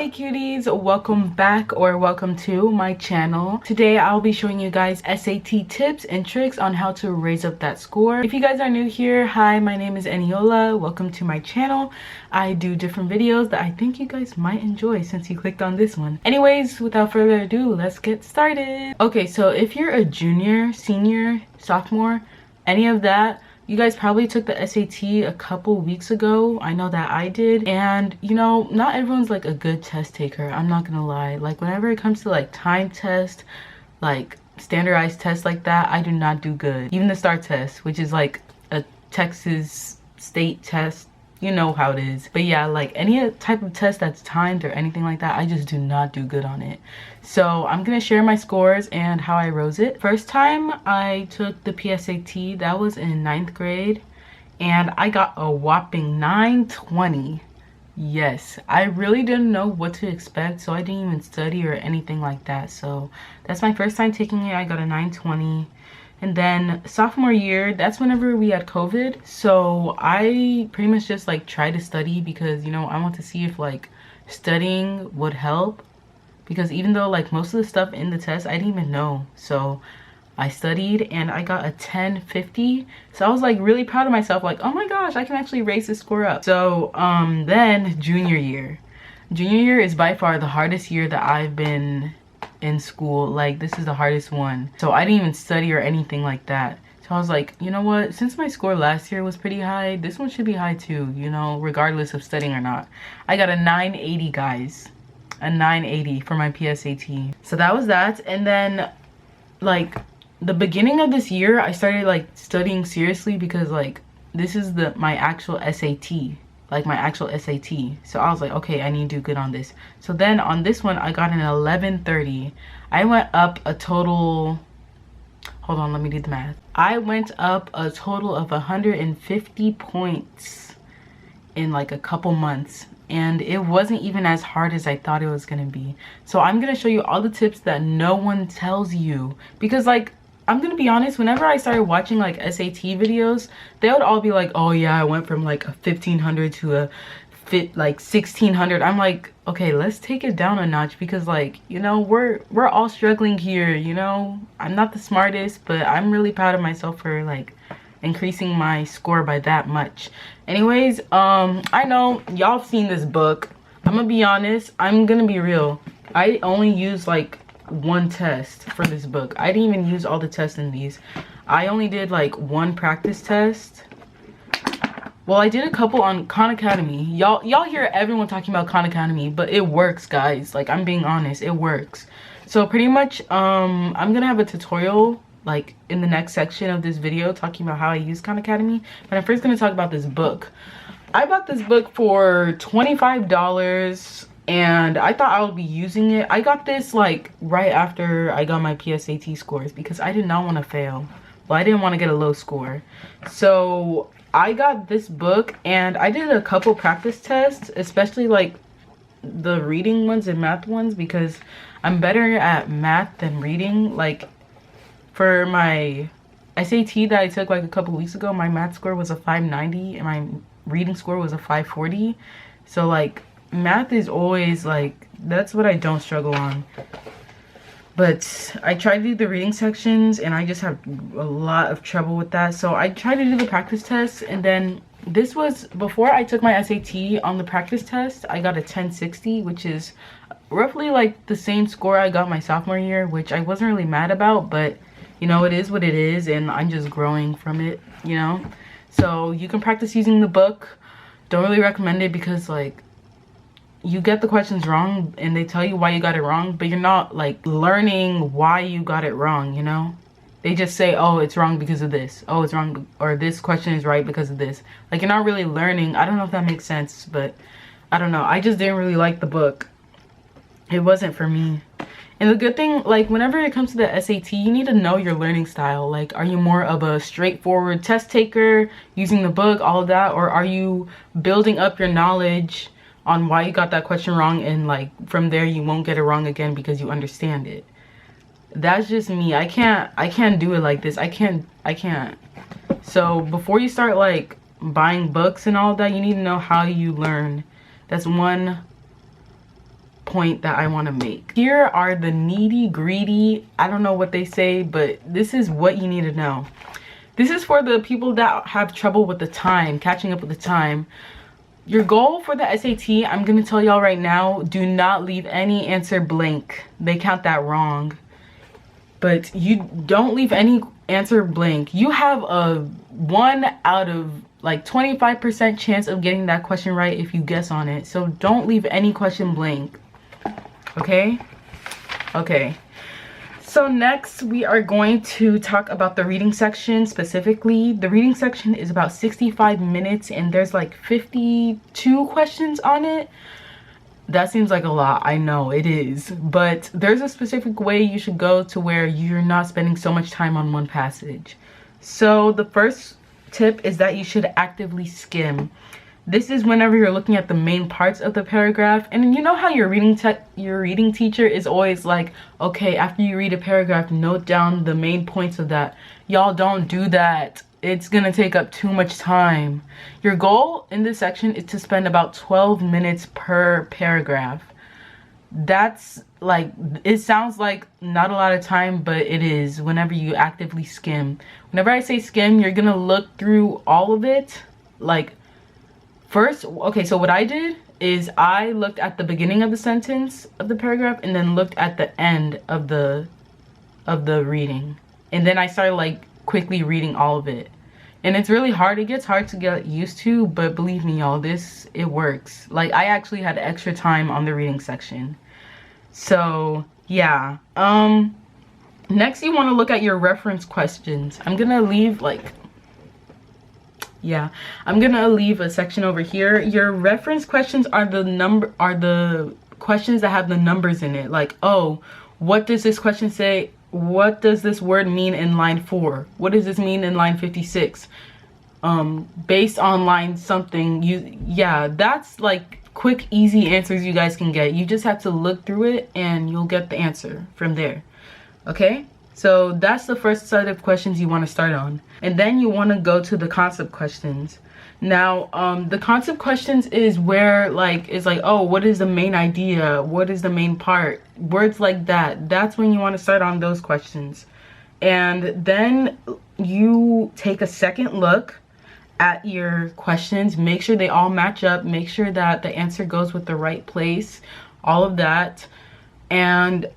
Hi cuties, welcome back or welcome to my channel. Today I'll be showing you guys SAT tips and tricks on how to raise up that score. If you guys are new here, hi, my name is Eniola. Welcome to my channel. I do different videos that I think you guys might enjoy since you clicked on this one. Anyways, without further ado, let's get started. Okay, so if you're a junior, senior, sophomore, any of that, you guys probably took the SAT a couple weeks ago. I know that I did. And you know, not everyone's like a good test taker. I'm not gonna lie. Like whenever it comes to like time test, like standardized tests like that, I do not do good. Even the STAR test, which is like a Texas state test, you know how it is. But yeah, like any type of test that's timed or anything like that, I just do not do good on it. So I'm gonna share my scores and how I rose it. First time I took the PSAT, that was in 9th grade, and I got a whopping 920. Yes, I really didn't know what to expect, so I didn't even study or anything like that. So that's my first time taking it. I got a 920. And then sophomore year, that's whenever we had COVID. So I pretty much just like tried to study because, you know, I want to see if like studying would help. Because even though like most of the stuff in the test, I didn't even know. So I studied and I got a 1050. So I was like really proud of myself. Like, oh my gosh, I can actually raise this score up. So then junior year. Junior year is by far the hardest year that I've been in school. Like this is the hardest one. So I didn't even study or anything like that. So I was like, you know what, since my score last year was pretty high, this one should be high too, you know, regardless of studying or not. I got a 980, guys, a 980 for my PSAT. So that was that. And then like the beginning of this year, I started like studying seriously because like this is my actual SAT. Like my actual SAT. So I was like, okay, I need to do good on this. So then on this one, I got an 1130. I went up a total, hold on, let me do the math. I went up a total of 150 points in like a couple months. And it wasn't even as hard as I thought it was gonna be. So I'm gonna show you all the tips that no one tells you. Because like, I'm gonna be honest, whenever I started watching like SAT videos, they would all be like, oh yeah, I went from like a 1500 to a like 1600. I'm like, okay, let's take it down a notch because like, you know, we're all struggling here, you know. I'm not the smartest, but I'm really proud of myself for like increasing my score by that much. Anyways, I know y'all have seen this book. I'm gonna be honest, I'm gonna be real. I only use like one test for this book. I didn't even use all the tests in these. I only did like one practice test. Well, I did a couple on Khan Academy. Y'all hear everyone talking about Khan Academy, but it works, guys. Like, I'm being honest, it works. So pretty much I'm gonna have a tutorial like in the next section of this video talking about how I use Khan Academy, but I'm first gonna talk about this book. I bought this book for $25 and I thought I would be using it. I got this like right after I got my PSAT scores because I did not want to fail. Well, I didn't want to get a low score. So I got this book and I did a couple practice tests, especially like the reading ones and math ones because I'm better at math than reading. Like for my SAT that I took like a couple weeks ago, my math score was a 590 and my reading score was a 540. So like math is always like, that's what I don't struggle on. But I tried to do the reading sections and I just have a lot of trouble with that. So I tried to do the practice tests, and then this was before I took my SAT. On the practice test I got a 1060, which is roughly like the same score I got my sophomore year, which I wasn't really mad about, but you know, it is what it is and I'm just growing from it, you know. So you can practice using the book. Don't really recommend it because like you get the questions wrong and they tell you why you got it wrong, but you're not like learning why you got it wrong, you know. They just say, oh, it's wrong because of this, oh, it's wrong, or this question is right because of this. Like you're not really learning. I don't know if that makes sense, but I don't know, I just didn't really like the book. It wasn't for me. And the good thing, like whenever it comes to the SAT, you need to know your learning style. Like, are you more of a straightforward test taker using the book, all of that, or are you building up your knowledge on why you got that question wrong, and like from there you won't get it wrong again because you understand it? That's just me. I can't do it like this. I can't. So before you start like buying books and all that, you need to know how you learn. That's one point that I want to make. Here are the needy, greedy, I don't know what they say, but this is what you need to know. This is for the people that have trouble with the time, catching up with the time. Your goal for the SAT, I'm going to tell y'all right now, do not leave any answer blank. They count that wrong. But you don't leave any answer blank. You have a 1 out of like 25% chance of getting that question right if you guess on it. So don't leave any question blank. Okay? Okay. So next we are going to talk about the reading section specifically. The reading section is about 65 minutes and there's like 52 questions on it. That seems like a lot, I know it is, but there's a specific way you should go to where you're not spending so much time on one passage. So the first tip is that you should actively skim. This is whenever you're looking at the main parts of the paragraph, and you know how your reading teacher is always like, okay, after you read a paragraph, note down the main points of that. Y'all don't do that. It's gonna take up too much time. Your goal in this section is to spend about 12 minutes per paragraph. That's like, it sounds like not a lot of time, but it is whenever you actively skim. Whenever I say skim, you're gonna look through all of it. Like first, okay, so what I did is I looked at the beginning of the sentence of the paragraph and then looked at the end of the reading. And then I started like quickly reading all of it. And it's really hard. It gets hard to get used to, but believe me, y'all, it works. Like, I actually had extra time on the reading section. So, yeah. Next, you want to look at your reference questions. I'm gonna leave, I'm gonna leave a section over here. Your reference questions are the questions that have the numbers in it. Like, oh, what does this question say? What does this word mean in line 4? What does this mean in line 56? Based on line something, that's like quick, easy answers you guys can get. You just have to look through it and you'll get the answer from there. Okay? So that's the first set of questions you want to start on. And then you want to go to the concept questions. Now, the concept questions is where it's like, oh, what is the main idea? What is the main part? Words like that. That's when you want to start on those questions. And then you take a second look at your questions. Make sure they all match up. Make sure that the answer goes with the right place. All of that. And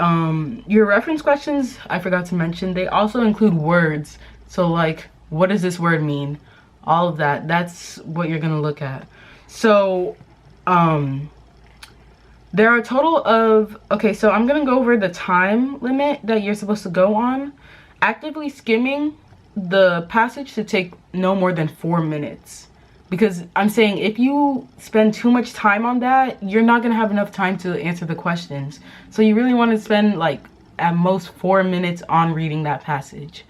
your reference questions, I forgot to mention, they also include words. So like, what does this word mean? All of that, that's what you're gonna look at. So there are a total of, okay, so I'm gonna go over the time limit that you're supposed to go on. Actively skimming the passage should take no more than 4 minutes, because I'm saying if you spend too much time on that, you're not gonna have enough time to answer the questions. So you really want to spend like at most 4 minutes on reading that passage.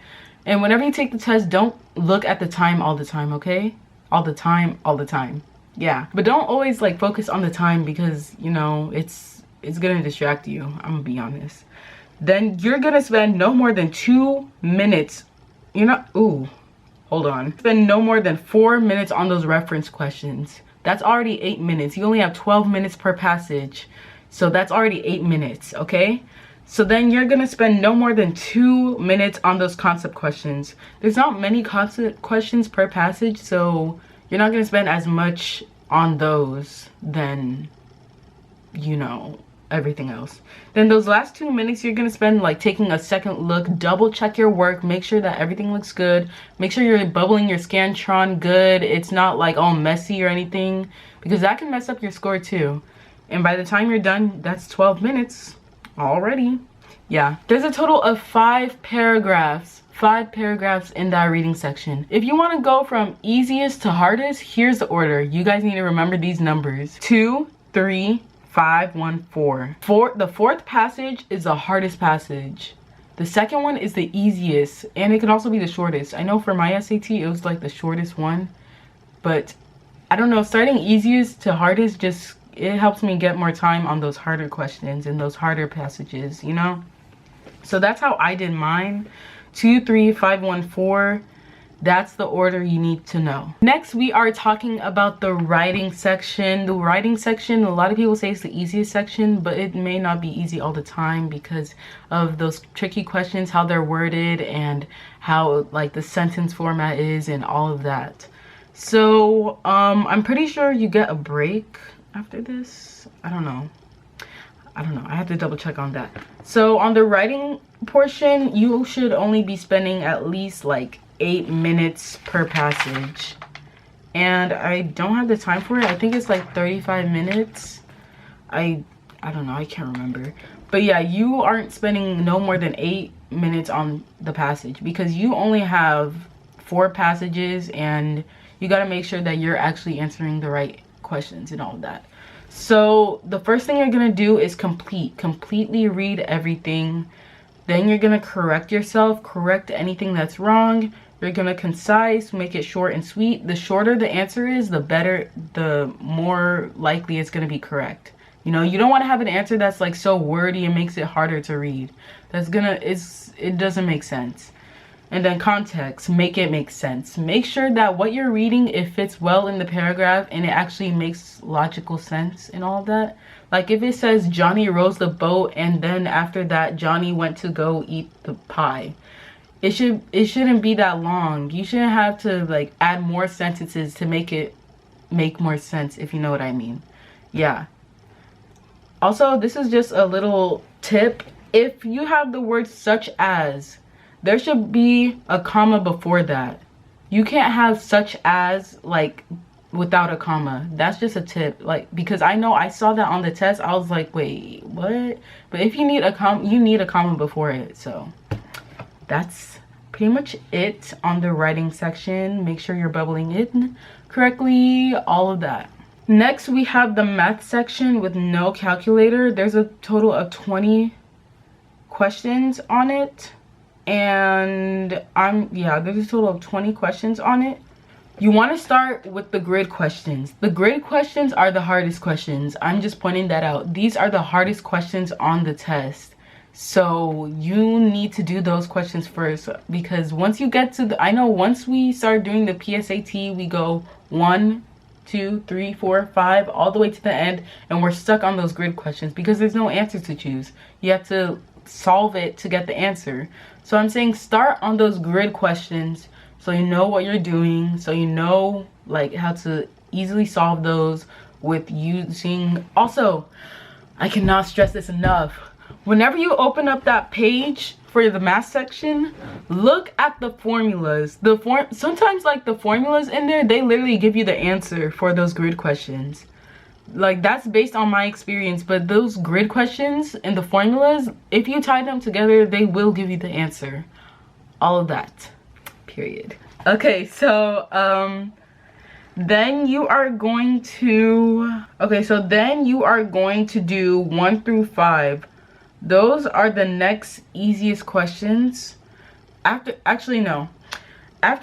And whenever you take the test, don't look at the time all the time, okay? All the time. Yeah. But don't always like focus on the time, because, you know, it's gonna distract you. I'm gonna be honest. Then you're gonna spend no more than 2 minutes. Hold on. Spend no more than 4 minutes on those reference questions. That's already 8 minutes. You only have 12 minutes per passage. So that's already 8 minutes, okay? So then you're gonna spend no more than 2 minutes on those concept questions. There's not many concept questions per passage, so you're not gonna spend as much on those than, you know, everything else. Then those last 2 minutes you're gonna spend like taking a second look, double check your work, make sure that everything looks good, make sure you're bubbling your Scantron good, it's not like all messy or anything, because that can mess up your score too. And by the time you're done, that's 12 minutes already. Yeah, there's a total of 5 paragraphs in that reading section. If you want to go from easiest to hardest, here's the order. You guys need to remember these numbers: 2, 3, 5, 1, 4. The fourth passage is the hardest passage. The second one is the easiest, and it can also be the shortest. I know for my SAT it was like the shortest one, but I don't know, starting easiest to hardest, just it helps me get more time on those harder questions and those harder passages, you know? So that's how I did mine. 2, 3, 5, 1, 4. That's the order you need to know. Next, we are talking about the writing section. The writing section, a lot of people say it's the easiest section, but it may not be easy all the time because of those tricky questions, how they're worded and how like the sentence format is and all of that. So I'm pretty sure you get a break after this. I don't know. I have to double check on that. So on the writing portion, you should only be spending at least like 8 minutes per passage, and I don't have the time for it. I think it's like 35 minutes. I don't know, I can't remember, but yeah, you aren't spending no more than 8 minutes on the passage because you only have 4 passages and you got to make sure that you're actually answering the right questions and all of that. So the first thing you're gonna do is completely read everything. Then you're gonna correct yourself, correct anything that's wrong. You're gonna concise, make it short and sweet. The shorter the answer is, the better, the more likely it's gonna be correct. You know, you don't want to have an answer that's like so wordy and makes it harder to read. It doesn't make sense. And then context, make it make sense. Make sure that what you're reading, it fits well in the paragraph and it actually makes logical sense and all that. Like if it says Johnny rows the boat and then after that Johnny went to go eat the pie. It shouldn't be that long. You shouldn't have to like add more sentences to make it make more sense, if you know what I mean. Yeah. Also, this is just a little tip. If you have the word such as, there should be a comma before that. You can't have such as like without a comma. That's just a tip, like, because I know I saw that on the test. I was like, wait, what? But if you need a comma, you need a comma before it. So that's pretty much it on the writing section. Make sure you're bubbling in correctly, all of that. Next, we have the math section with no calculator. There's a total of 20 questions on it. And there's a total of 20 questions on it. You want to start with the grid questions. The grid questions are the hardest questions. I'm just pointing that out. These are the hardest questions on the test. So you need to do those questions first, because once you get to I know once we start doing the PSAT, we go 1, 2, 3, 4, 5, all the way to the end, and we're stuck on those grid questions because there's no answer to choose. You have to solve it to get the answer. So I'm saying start on those grid questions so you know what you're doing, so you know like how to easily solve those with using. Also, I cannot stress this enough. Whenever you open up that page for the math section, look at the formulas. Sometimes like the formulas in there, they literally give you the answer for those grid questions. Like that's based on my experience, but those grid questions and the formulas, if you tie them together, they will give you the answer. All of that, period. Okay, so then you are going to do 1 through 5. Those are the next easiest questions. After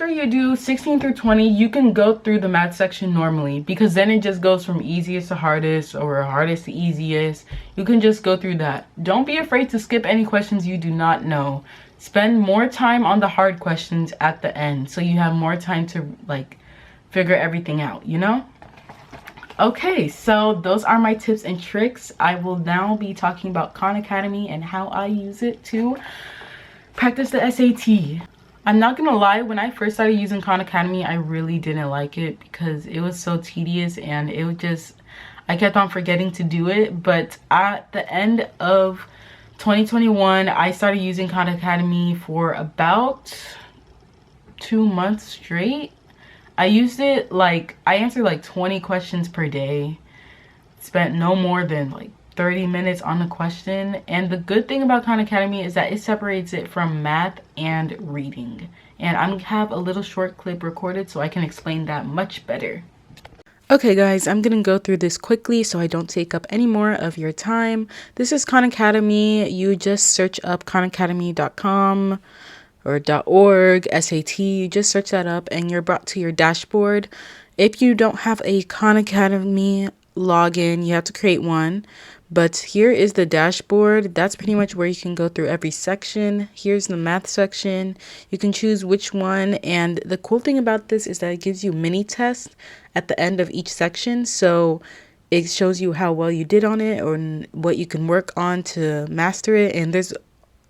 you do 16 through 20, you can go through the math section normally, because then it just goes from easiest to hardest or hardest to easiest. You can just go through that. Don't be afraid to skip any questions you do not know. Spend more time on the hard questions at the end so you have more time to like figure everything out, you know? Okay, so those are my tips and tricks. I will now be talking about Khan Academy and how I use it to practice the SAT. I'm not gonna lie, when I first started using Khan Academy, I really didn't like it because it was so tedious and I kept on forgetting to do it. But at the end of 2021, I started using Khan Academy for about 2 months straight. I used it like, I answered like 20 questions per day, spent no more than like 30 minutes on the question. And the good thing about Khan Academy is that it separates it from math and reading. And I have a little short clip recorded so I can explain that much better. Okay guys, I'm gonna go through this quickly so I don't take up any more of your time. This is Khan Academy. You just search up khanacademy.com or .org, SAT, you just search that up and you're brought to your dashboard. If you don't have a Khan Academy login, you have to create one. But here is the dashboard. That's pretty much where you can go through every section. Here's the math section. You can choose which one. And the cool thing about this is that it gives you mini tests at the end of each section. So it shows you how well you did on it or what you can work on to master it. And there's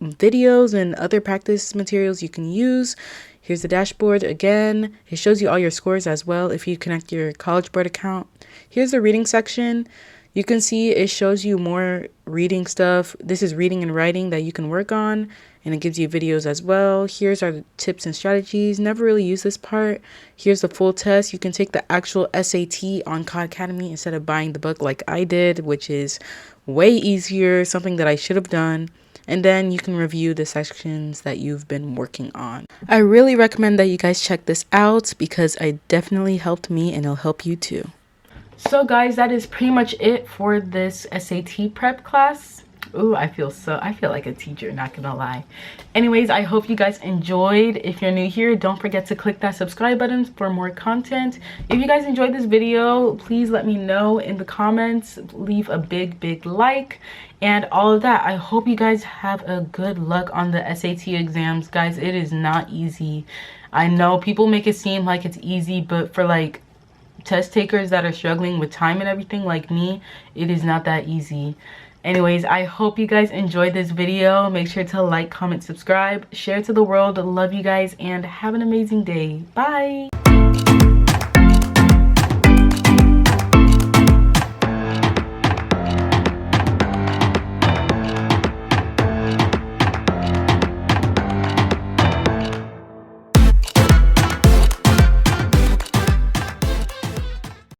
videos and other practice materials you can use. Here's the dashboard again. It shows you all your scores as well if you connect your College Board account. Here's the reading section. You can see it shows you more reading stuff. This is reading and writing that you can work on, and it gives you videos as well. Here's our tips and strategies. Never really use this part. Here's the full test. You can take the actual SAT on Khan Academy instead of buying the book like I did, which is way easier, something that I should have done. And then you can review the sections that you've been working on. I really recommend that you guys check this out because it definitely helped me and it'll help you too. So guys, that is pretty much it for this SAT prep class. Ooh, I feel like a teacher, not gonna lie. Anyways, I hope you guys enjoyed. If you're new here, don't forget to click that subscribe button for more content. If you guys enjoyed this video, please let me know in the comments. Leave a big like and all of that. I hope you guys have a good luck on the SAT exams. Guys, it is not easy. I know people make it seem like it's easy, but for like test takers that are struggling with time and everything like me, it is not that easy. Anyways, I hope you guys enjoyed this video. Make sure to like, comment, subscribe, share to the world. Love you guys and have an amazing day. Bye.